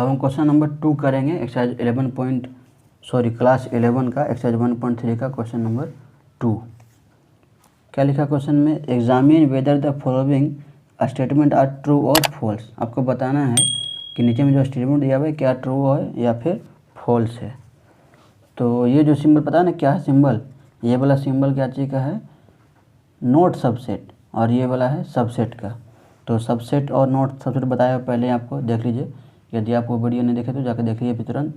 अब हम question number 2 करेंगे एक्सरसाइज क्लास 11 का एक्सरसाइज 1.3 का क्वेश्चन नंबर 2। क्या लिखा क्वेश्चन में, examine whether the following statement are true और फॉल्स। आपको बताना है कि नीचे में जो स्टेटमेंट दिया हुआ है क्या ट्रू है या फिर फॉल्स है। तो ये जो सिंबल पता है ना क्या है सिंबल, ये वाला सिंबल क्या चीज़ का है, नोट सबसेट, और ये वाला है सबसेट का। तो सबसेट और नोट सबसेट बताया पहले आपको, देख लीजिए। यदि आप वो वीडियो नहीं देखे तो जाकर देख लीजिए तुरंत,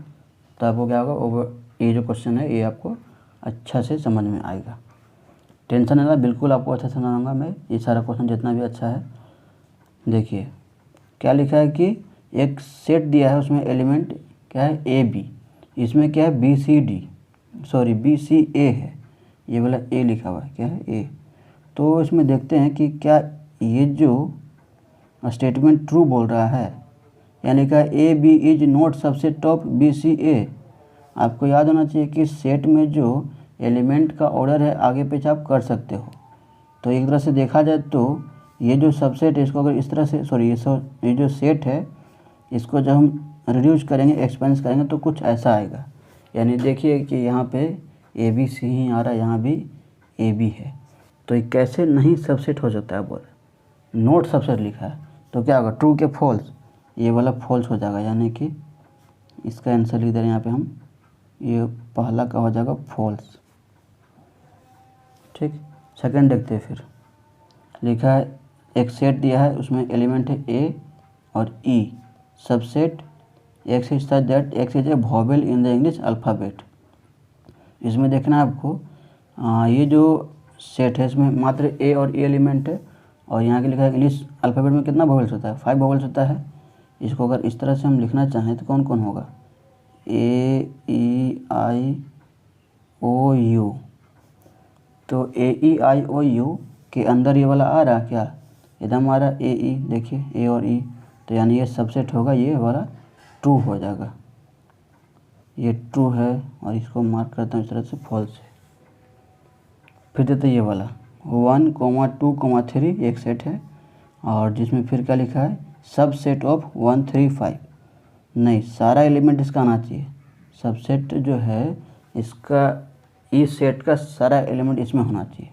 तो आपको क्या होगा, ये जो क्वेश्चन है ये आपको अच्छा से समझ में आएगा। टेंशन नहीं, बिल्कुल आपको अच्छा समझाऊंगा मैं, ये सारा क्वेश्चन जितना भी अच्छा है। देखिए क्या लिखा है कि एक सेट दिया है, उसमें एलिमेंट क्या है ए बी, इसमें क्या है बी सी ए है, ये वाला ए लिखा हुआ है, क्या है ए। तो इसमें देखते हैं कि क्या ये जो स्टेटमेंट ट्रू बोल रहा है, यानी कि A B is not subset of B C A. आपको याद होना चाहिए कि सेट में जो एलिमेंट का ऑर्डर है आगे पीछे आप कर सकते हो। तो एक तरह से देखा जाए तो ये जो सबसेट है इसको अगर इस तरह से ये जो सेट है इसको जब हम रिड्यूस करेंगे, एक्सपेंस करेंगे तो कुछ ऐसा आएगा। यानी देखिए कि यहाँ पे ए बी सी ही आ रहा है, यहाँ भी ए बी है, तो ये कैसे नहीं सबसेट हो सकता है, बोल नोट सबसेट लिखा है। तो क्या होगा, ट्रू के फॉल्स, ये वाला फॉल्स हो जाएगा, यानी कि इसका आंसर लिख दे रहे हैं यहाँ पे हम, ये पहला का हो जाएगा फॉल्स। ठीक, सेकंड देखते हैं। फिर लिखा है एक सेट दिया है, उसमें एलिमेंट है ए और E, subset X is such that X is a vowel in the English alphabet. इसमें देखना है आपको, ये जो सेट है इसमें मात्र ए और ई एलिमेंट है, और यहाँ के लिखा है इंग्लिश अल्फ़ाबेट में कितना वोवेल्स होता है, 5 वोवेल्स होता है। इसको अगर इस तरह से हम लिखना चाहें तो कौन कौन होगा, ए ई आई ओ यू। तो ए ई आई ओ यू के अंदर ये वाला आ रहा क्या, एकदम आ रहा ए ई, देखिए ए और ई, तो यानी ये सबसेट होगा, ये वाला ट्रू हो जाएगा, ये ट्रू है, और इसको मार्क करता हूँ इस तरह से फॉल्स है। फिर देते ये वाला 1, 2, 3 एक सेट है, और जिसमें फिर क्या लिखा है सबसेट ऑफ 1, 3, 5। नहीं, सारा एलिमेंट इसका आना चाहिए, सबसेट जो है इसका, इस सेट का सारा एलिमेंट इसमें होना चाहिए,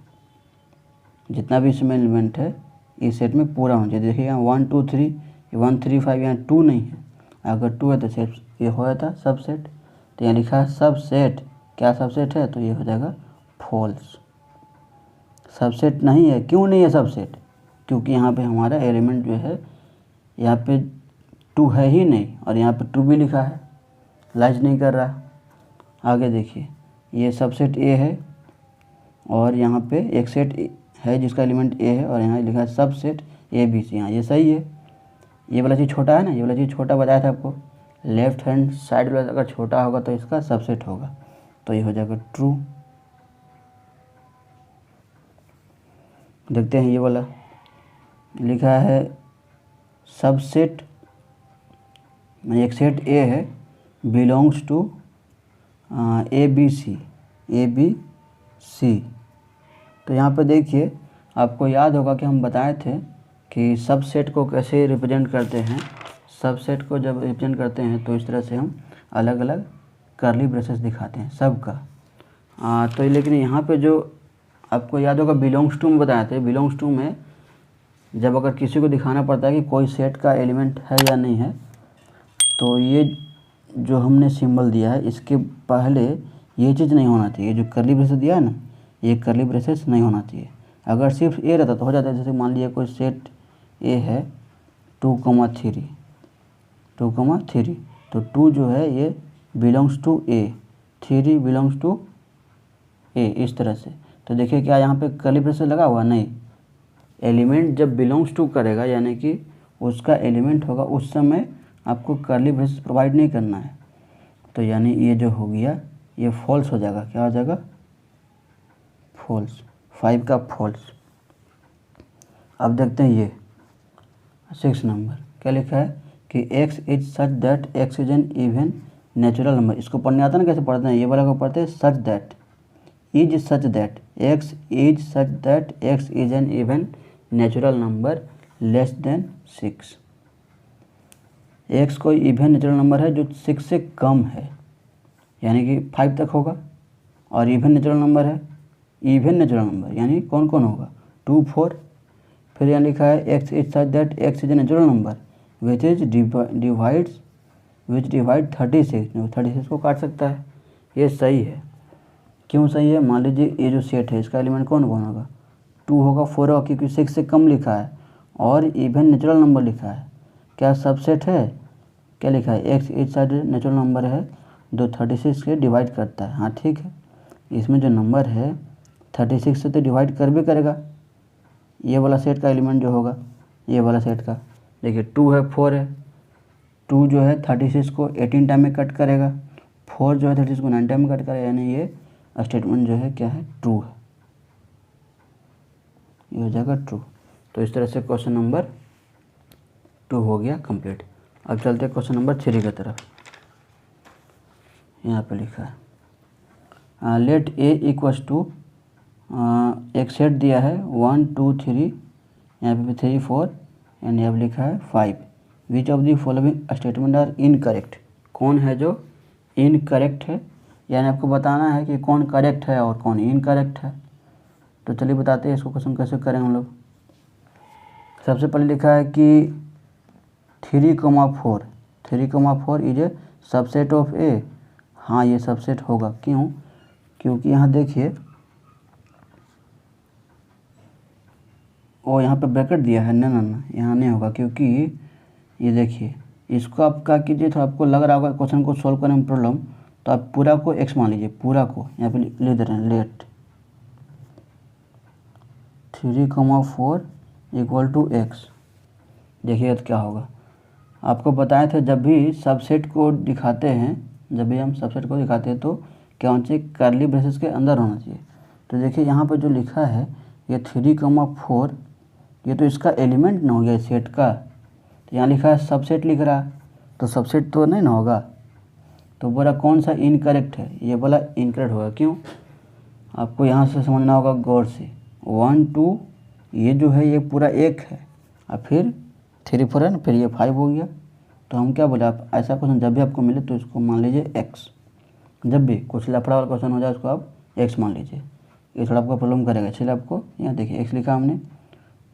जितना भी इसमें एलिमेंट है इस सेट में पूरा होना चाहिए। देखिए यहाँ 1, 2, 3, 1, 3, 5, यहाँ 2 नहीं है, अगर 2 है तो सिर्फ ये हो जाता सबसेट। तो यहाँ लिखा है सबसेट, क्या सबसेट है, तो ये हो जाएगा फॉल्स, सबसेट नहीं है। क्यों नहीं है सबसेट, क्योंकि यहाँ पे हमारा एलिमेंट जो है यहाँ पे 2 है ही नहीं, और यहाँ पे 2 भी लिखा है, लाइज नहीं कर रहा। आगे देखिए, ये सबसेट ए है, और यहाँ पे एक सेट है जिसका एलिमेंट ए है, और यहाँ लिखा है सबसेट ए बी सी। हाँ ये सही है, ये वाला चीज़ छोटा है ना, ये वाला चीज़ छोटा बताया था आपको, लेफ्ट हैंड साइड वाला अगर छोटा होगा तो इसका सबसेट होगा, तो ये हो जाएगा ट्रू। देखते हैं ये वाला लिखा है सबसेट, एक सेट ए है, belongs to A B C. तो यहाँ पे देखिए आपको याद होगा कि हम बताए थे कि सबसेट को कैसे रिप्रेजेंट करते हैं। सबसेट को जब रिप्रेजेंट करते हैं तो इस तरह से हम अलग अलग कर्ली ब्रेसेस दिखाते हैं सबका। तो लेकिन यहाँ पे जो आपको याद होगा बिलोंग्स टू में बताए थे, बिलोंग्स टू में जब अगर किसी को दिखाना पड़ता है कि कोई सेट का एलिमेंट है या नहीं है, तो ये जो हमने सिंबल दिया है इसके पहले ये चीज़ नहीं होना चाहिए, जो कर्ली ब्रेसेस दिया है ना, ये कर्ली ब्रेसेस नहीं होना चाहिए। अगर सिर्फ ए रहता तो हो जाता है, जैसे मान लीजिए कोई सेट ए है 2, 3, तो 2 जो है ये belongs to A, 3 belongs to A, इस तरह से। तो देखिए क्या यहाँ पे कर्ली ब्रेसेस लगा हुआ, नहीं, एलिमेंट जब बिलोंग्स टू करेगा यानी कि उसका एलिमेंट होगा, उस समय आपको कर्ली ब्रेसेस प्रोवाइड नहीं करना है। तो यानी ये जो हो गया ये फॉल्स हो जाएगा, क्या हो जाएगा फॉल्स, 5 का फॉल्स। अब देखते हैं ये 6 नंबर क्या लिखा है कि x is such that x is an even natural number. इसको पढ़ने आता ना, कैसे पढ़ते हैं, ये वाला को पढ़ते हैं such that, is such that x is such that x is an even natural number less than 6। X कोई इवन नेचुरल नंबर है जो 6 से कम है, यानी कि 5 तक होगा, और इवन नेचुरल नंबर है, इवन नेचुरल नंबर यानी कौन कौन होगा, 2 4। फिर यहाँ लिखा है x is such that X is a natural number which is divide 36, 36 को काट सकता है। ये सही है। क्यों सही है? मान लीजिए ये जो सेट है इसका एलिमेंट कौन कौन होगा, 2 होगा, 4 होगा, क्योंकि 6 से कम लिखा है और इवन नेचुरल नंबर लिखा है। क्या सबसेट है? क्या लिखा है? X is such natural number है जो 36 के डिवाइड करता है। हाँ ठीक है, इसमें जो नंबर है 36 से तो डिवाइड कर भी करेगा, ये वाला सेट का एलिमेंट जो होगा, ये वाला सेट का। देखिए 2 है, 4 है, 2 जो है 36 को 18 टाइम में कट करेगा, 4 जो है 36 को 9 टाइम में कट करेगा, यानी ये स्टेटमेंट जो है क्या है, ट्रू है। ये हो जाएगा ट्रू। तो इस तरह से क्वेश्चन नंबर 2 हो गया कंप्लीट। अब चलते हैं क्वेश्चन नंबर 3 की तरफ। यहाँ पे लिखा है लेट ए इक्वल्स टू, एक सेट दिया है 1 2 3, यहाँ पे 3 4 एंड यहाँ पे लिखा है 5। Which of the following statement are incorrect? कौन है जो इनकरेक्ट है, यानी आपको बताना है कि कौन करेक्ट है और कौन इनकरेक्ट है। तो चलिए बताते हैं इसको क्वेश्चन कैसे करें हम लोग। सबसे पहले लिखा है कि 3,4 is a subset of A. हाँ ये सबसेट होगा। क्यों? क्योंकि यहाँ देखिए वो यहाँ पे ब्रैकेट दिया है, ना ना ना यहाँ नहीं होगा, क्योंकि ये देखिए इसको आप क्या कीजिए, तो आपको लग रहा होगा क्वेश्चन को सॉल्व करने में प्रॉब्लम, तो आप पूरा को एक्स मान लीजिए, पूरा को यहाँ पे ले दे रहे हैं, लेट 3,4 इक्वल टू एक्स। देखिए तो क्या होगा, आपको बताए थे जब भी सबसेट को दिखाते हैं, जब भी हम सबसेट को दिखाते हैं तो क्या होना चाहिए, कर्ली ब्रेसेस के अंदर होना चाहिए। तो देखिए यहाँ पर जो लिखा है ये 3,4, ये तो इसका एलिमेंट ना हो गया सेट का, तो यहाँ लिखा है सबसेट लिख रहा है, तो सबसेट तो नहीं ना होगा। तो बोला कौन सा इनकरेक्ट है, ये बोला इनकरेक्ट होगा। क्यों? आपको यहाँ से समझना होगा गौर से। 1 2 ये जो है ये पूरा 1 है, और फिर 3 4 है ना, फिर ये 5 हो गया। तो हम क्या बोले, आप ऐसा क्वेश्चन जब भी आपको मिले तो इसको मान लीजिए एक्स। जब भी कुछ लफड़ा वाला क्वेश्चन हो जाए उसको आप एक्स मान लीजिए, ये थोड़ा आपको प्रॉब्लम करेगा। चलिए आपको यहाँ देखिए एक्स लिखा हमने,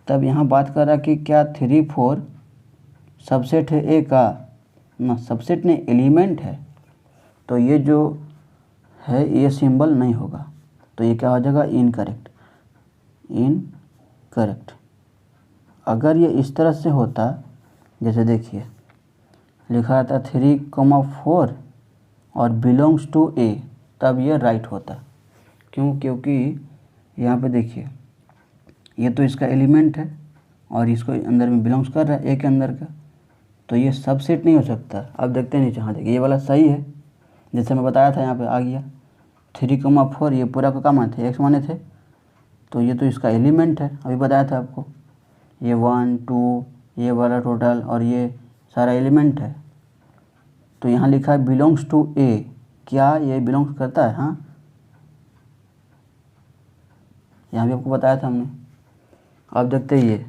तब यहाँ बात कर रहा कि क्या 3 4 सबसेट है ए का ना, सबसेट नहीं एलिमेंट है, तो ये जो है ये सिंबल नहीं होगा, तो ये क्या हो जाएगा, इनकरेक्ट। इनकरेक्ट। अगर ये इस तरह से होता, जैसे देखिए लिखा था 3,4 और बिलोंग्स टू ए, तब ये राइट होता। क्यों? क्योंकि यहाँ पे देखिए ये तो इसका एलिमेंट है और इसको अंदर में बिलोंग्स कर रहा है ए के अंदर का, तो ये सबसेट नहीं हो सकता। अब देखते हैं नीचे, हाँ देखिए ये वाला सही है, जैसे मैं बताया था यहाँ पे आ गया 3,4, ये पूरा का माने थे, एक्स माने थे, तो ये तो इसका एलिमेंट है, अभी बताया था आपको। ये 1 2 ये वाला टोटल और ये सारा एलिमेंट है। तो यहाँ लिखा है बिलोंग्स टू ए, क्या ये बिलोंग्स करता है? हाँ, यहाँ भी आपको बताया था हमने। अब देखते ही ये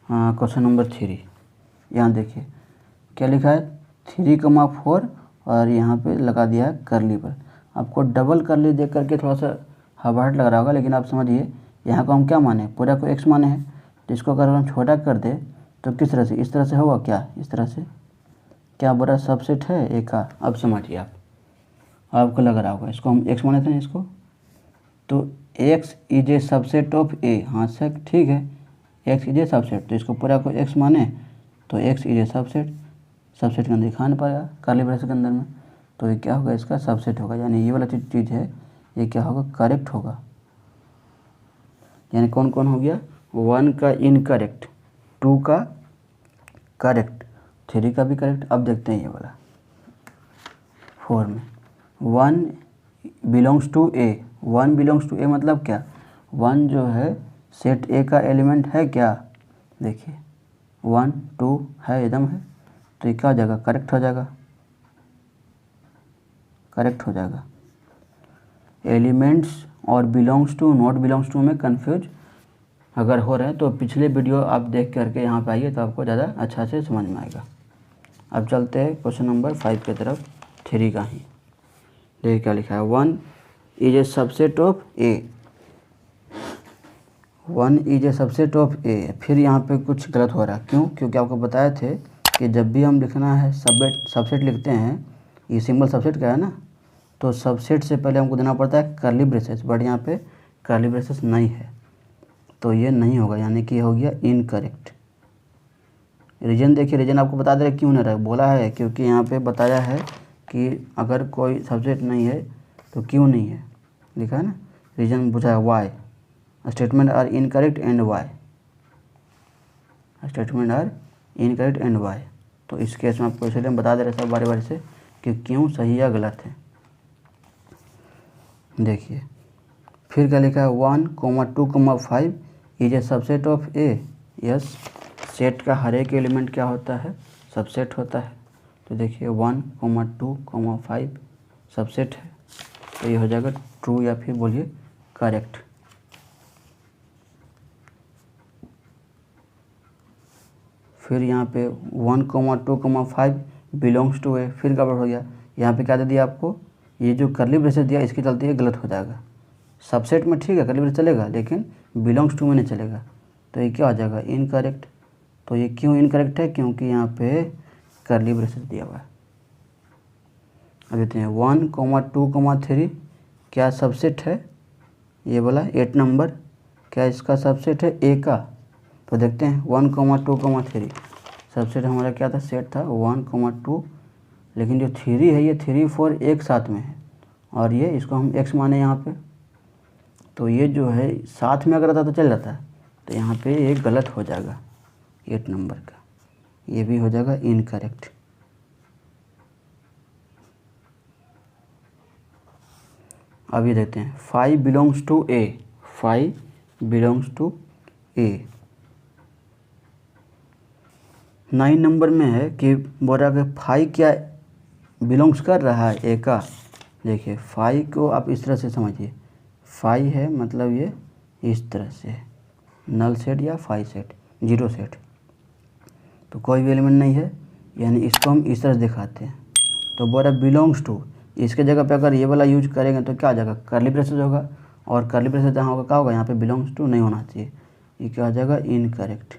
क्वेश्चन नंबर 3, यहाँ देखिए क्या लिखा है 3,4 और यहाँ पे लगा दिया है करली पर। आपको डबल करली देख करके थोड़ा सा हबाहट लग रहा होगा, लेकिन आप समझिए यहाँ को हम क्या माने, पूरा को एक्स माने हैं, तो इसको अगर हम छोटा कर दे तो किस तरह से, इस तरह से होगा क्या, इस तरह से, क्या बड़ा सबसेट है ए का? अब समझिए आप, आपको लग रहा होगा इसको हम एक्स माने थे ना इसको, तो X is a subset of A. हाँ सर ठीक है, एक्स इज ए सबसेट, तो इसको पूरा को एक्स माने तो X is a subset, subset के अंदर दिखाना पड़ेगा कर्ली ब्रेसेस के अंदर में, तो ये क्या होगा, इसका सबसेट होगा। यानी ये वाला चीज़ है ये क्या होगा, करेक्ट होगा। यानी कौन कौन हो गया, 1 का इनकरेक्ट, 2 का करेक्ट, 3 का भी करेक्ट। अब देखते हैं ये वाला 4 में 1 belongs to A. 1 belongs to A मतलब क्या, 1 जो है सेट ए का एलिमेंट है क्या, देखिए 1 2 है, एकदम है, तो ये क्या हो जाएगा, करेक्ट हो जाएगा, करेक्ट हो जाएगा। एलिमेंट्स और belongs to not belongs to में कंफ्यूज अगर हो रहे हैं तो पिछले वीडियो आप देख करके यहाँ पे आइए, तो आपको ज़्यादा अच्छा से समझ में आएगा। अब चलते हैं क्वेश्चन नंबर 5 की तरफ, 3 का ही। देखिए क्या लिखा है, 1 is a subset of A. 1 is a subset of A. फिर यहाँ पे कुछ गलत हो रहा है, क्यों? क्योंकि आपको बताए थे कि जब भी हम लिखना है सबसेट लिखते हैं, ये सिंबल सबसेट का है ना, तो सबसेट से पहले हमको देना पड़ता है कर्ली ब्रेसेस, बट यहाँ पे कर्ली ब्रेसेस नहीं है, तो ये नहीं होगा, यानी कि हो गया इनकरेक्ट। रीजन देखिए, रीजन आपको बता दे रहे क्यों नहीं रहा, बोला है क्योंकि यहाँ पे बताया है कि अगर कोई सबसेट नहीं है तो क्यों नहीं है, लिखा है ना, रीजन पूछा है why, statement are incorrect and why, statement are incorrect and why. तो इस केस में आपको इसलिए हम बता दे रहे सब बारी बारी से कि क्यों सही या गलत है। देखिए फिर क्या लिखा है, 1, 2, 5 is a subset of A. Yes, set का हर एक एलिमेंट क्या होता है, सबसेट होता है। तो देखिए 1, 2, 5 सबसेट है, तो ये हो जाएगा ट्रू या फिर बोलिए करेक्ट। फिर यहाँ पे 1, 2, 5 बिलोंग्स टू ए, फिर गड़बड़ हो गया। यहाँ पे क्या दे दिया आपको, ये जो कर्ली ब्रेसेस दिया इसके चलते ये गलत हो जाएगा। सबसेट में ठीक है कर्ली ब्रेसेस चलेगा, लेकिन बिलोंग्स टू में नहीं चलेगा, तो ये क्या हो जाएगा, इनकरेक्ट। तो ये क्यों इनकरेक्ट है, क्योंकि यहाँ पे कर्ली ब्रेसेस दिया हुआ है। अब देखते हैं 1, 2, 3 क्या सबसेट है, ये बोला 8 नंबर, क्या इसका सबसेट है ए का। तो देखते हैं 1, 2, 3 सबसेट हमारा क्या था, सेट था 1, 2, लेकिन जो 3 है ये 3, 4 एक साथ में है, और ये इसको हम x माने यहाँ पे, तो ये जो है साथ में अगर रहता तो चल जाता है, तो यहाँ पे ये गलत हो जाएगा 8 नंबर का, ये भी हो जाएगा इनकरेक्ट। अब ये देखते हैं 5 belongs to A, 5 belongs to A. 9 number में है कि बोल रहा है 5 क्या बिलोंग्स कर रहा है ए का। देखिए 5 को आप इस तरह से समझिए, 5 है मतलब ये इस तरह से नल सेट या 5 सेट, 0 सेट, तो कोई भी एलिमेंट नहीं है, यानी इसको हम इस तरह से दिखाते हैं। तो बोल रहा बिलोंग्स टू, इसके जगह पे अगर ये वाला यूज करेंगे तो क्या हो जाएगा, कर्ली ब्रेसेस होगा, और कर्ली ब्रेसेस जहाँ होगा क्या होगा, यहाँ पे बिलोंग्स टू नहीं होना चाहिए, ये क्या हो जाएगा इनकरेक्ट।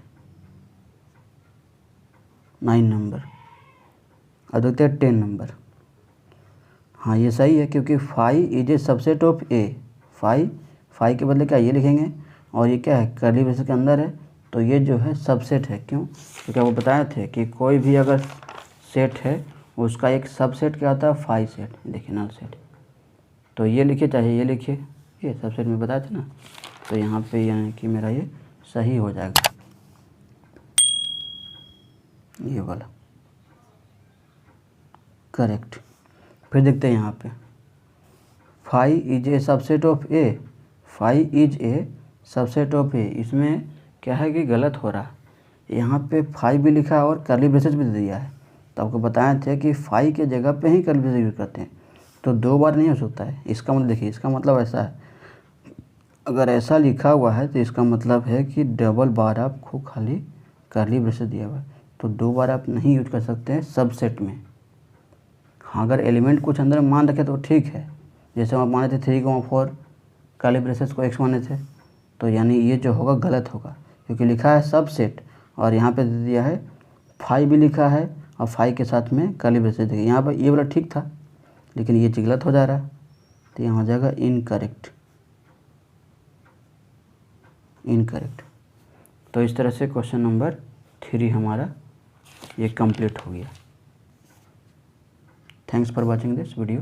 9 नंबर। अब देखते हैं 10 नंबर। हाँ ये सही है, क्योंकि 5 is a subset of A. 5 के बदले क्या ये लिखेंगे, और ये क्या है कर्ली ब्रेसेस के अंदर है, तो ये जो है सबसेट है। क्यों? क्योंकि वो बताए थे कि कोई भी अगर सेट है उसका एक सबसेट क्या होता है, 5 सेट। देखिए नल सेट, तो ये लिखिए चाहे ये लिखिए, ये सबसेट में बताया था ना, तो यहाँ पे यानी कि मेरा ये सही हो जाएगा, ये वाला करेक्ट। फिर देखते हैं यहाँ पे 5 is a subset of A, 5 is a subset of A. इसमें क्या है कि गलत हो रहा है, यहाँ पे 5 भी लिखा है और कर्ली ब्रेसेस भी दे दिया है। तो आपको बताए थे कि 5 के जगह पे ही कर्ली ब्रेसेस यूज करते हैं, तो 2 बार नहीं हो सकता है। इसका मतलब देखिए, इसका मतलब ऐसा है, अगर ऐसा लिखा हुआ है तो इसका मतलब है कि डबल बार आपको खाली कर्ली ब्रेसेस दिया हुआ है, तो 2 बार आप नहीं यूज कर सकते हैं सबसेट में। हाँ अगर एलिमेंट कुछ अंदर मान रखे तो ठीक है, जैसे हम माने थे 3, 4 कर्ली ब्रेसेस को x माने थे, तो यानी ये जो होगा गलत होगा, क्योंकि लिखा है सबसेट और यहाँ पे दे दिया है 5 भी लिखा है और 5 के साथ में कर्ली ब्रेसेस देखिए, यहाँ पर ये वाला ठीक था, लेकिन ये गलत हो जा रहा है, तो यहाँ हो जाएगा इनकरेक्ट। तो इस तरह से क्वेश्चन नंबर 3 हमारा ये कंप्लीट हो गया। Thanks for watching this video.